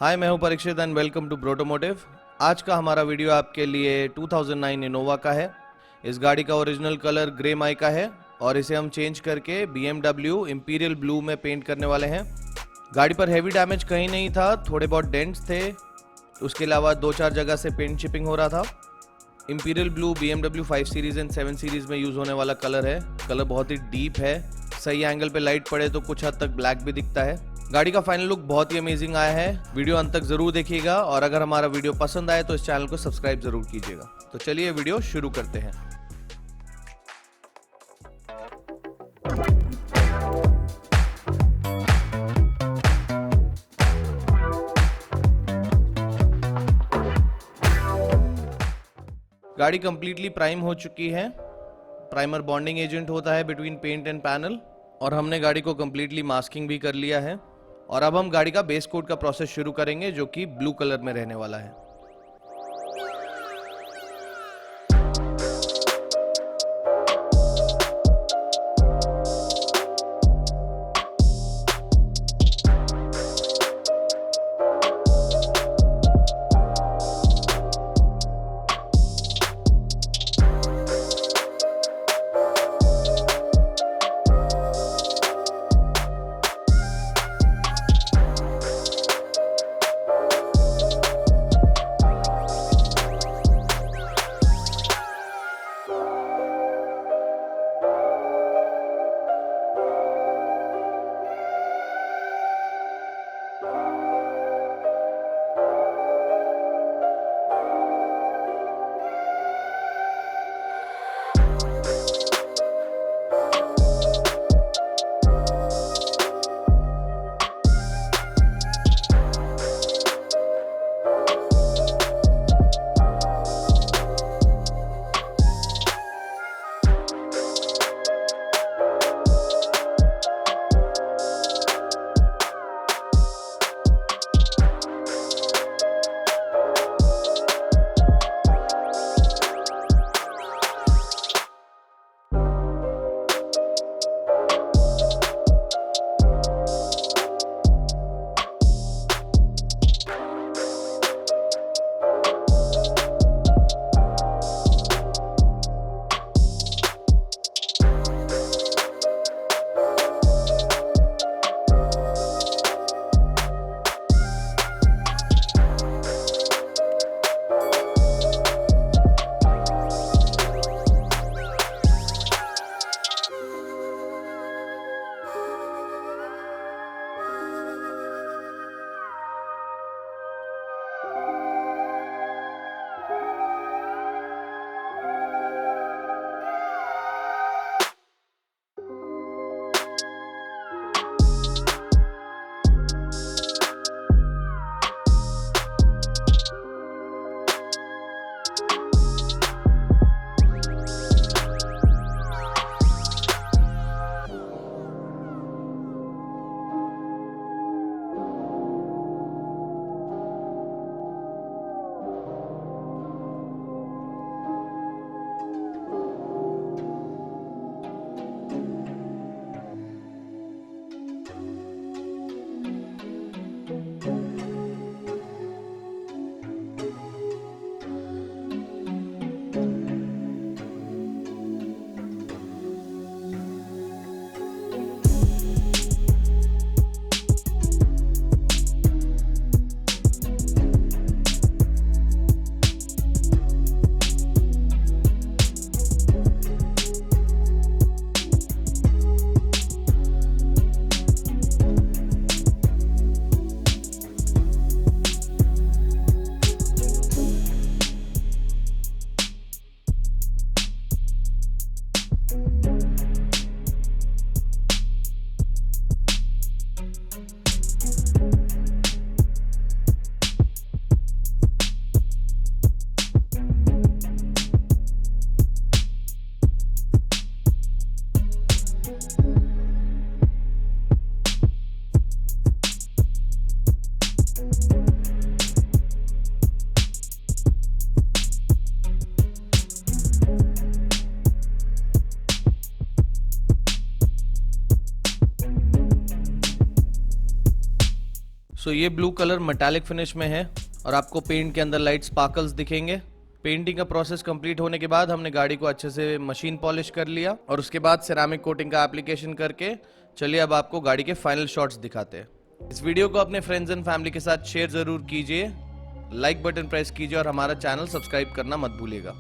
हाय, मैं हूं Parikshit and welcome to Brotomotive. आज का हमारा वीडियो आपके लिए 2009 इनोवा का है। इस गाड़ी का ओरिजिनल कलर ग्रे माइका है और इसे हम चेंज करके BMW इंपीरियल ब्लू में पेंट करने वाले हैं। गाड़ी पर हैवी डैमेज कहीं नहीं था, थोड़े बहुत डेंट्स थे, उसके अलावा 2-4 जगह से पेंट चिपिंग हो रहा था। Imperial blue BMW 5 series and 7 series में यूज होने वाला कलर है। कलर बहुत ही डीप है, सही एंगल पे लाइट पड़े तो कुछ हद तक ब्लैक भी दिखता है। गाड़ी का फाइनल लुक बहुत ही अमेजिंग आया है। वीडियो अंत तक जरूर देखिएगा और अगर हमारा वीडियो पसंद आए तो इस चैनल को सब्सक्राइब जरूर कीजिएगा। तो चलिए वीडियो शुरू करते हैं। गाड़ी कंप्लीटली प्राइम हो चुकी है। प्राइमर बॉन्डिंग एजेंट होता है बिटवीन पेंट एंड पैनल, और हमने गाड़ी को कंप्लीटली मास्किंग भी कर लिया है। और अब हम गाड़ी का बेस कोट का प्रोसेस शुरू करेंगे जो कि ब्लू कलर में रहने वाला है। सो ये ब्लू कलर मेटालिक फिनिश में है और आपको पेंट के अंदर लाइट स्पार्कल्स दिखेंगे। पेंटिंग का प्रोसेस कंप्लीट होने के बाद हमने गाड़ी को अच्छे से मशीन पॉलिश कर लिया और उसके बाद सिरामिक कोटिंग का एप्लीकेशन करके चलिए अब आपको गाड़ी के फाइनल शॉट्स दिखाते हैं। इस वीडियो को अपने फ्रेंड्स एंड फैमिली के साथ शेयर जरूर कीजिए, लाइक बटन प्रेस कीजिए और हमारा चैनल सब्सक्राइब करना मत भूलिएगा।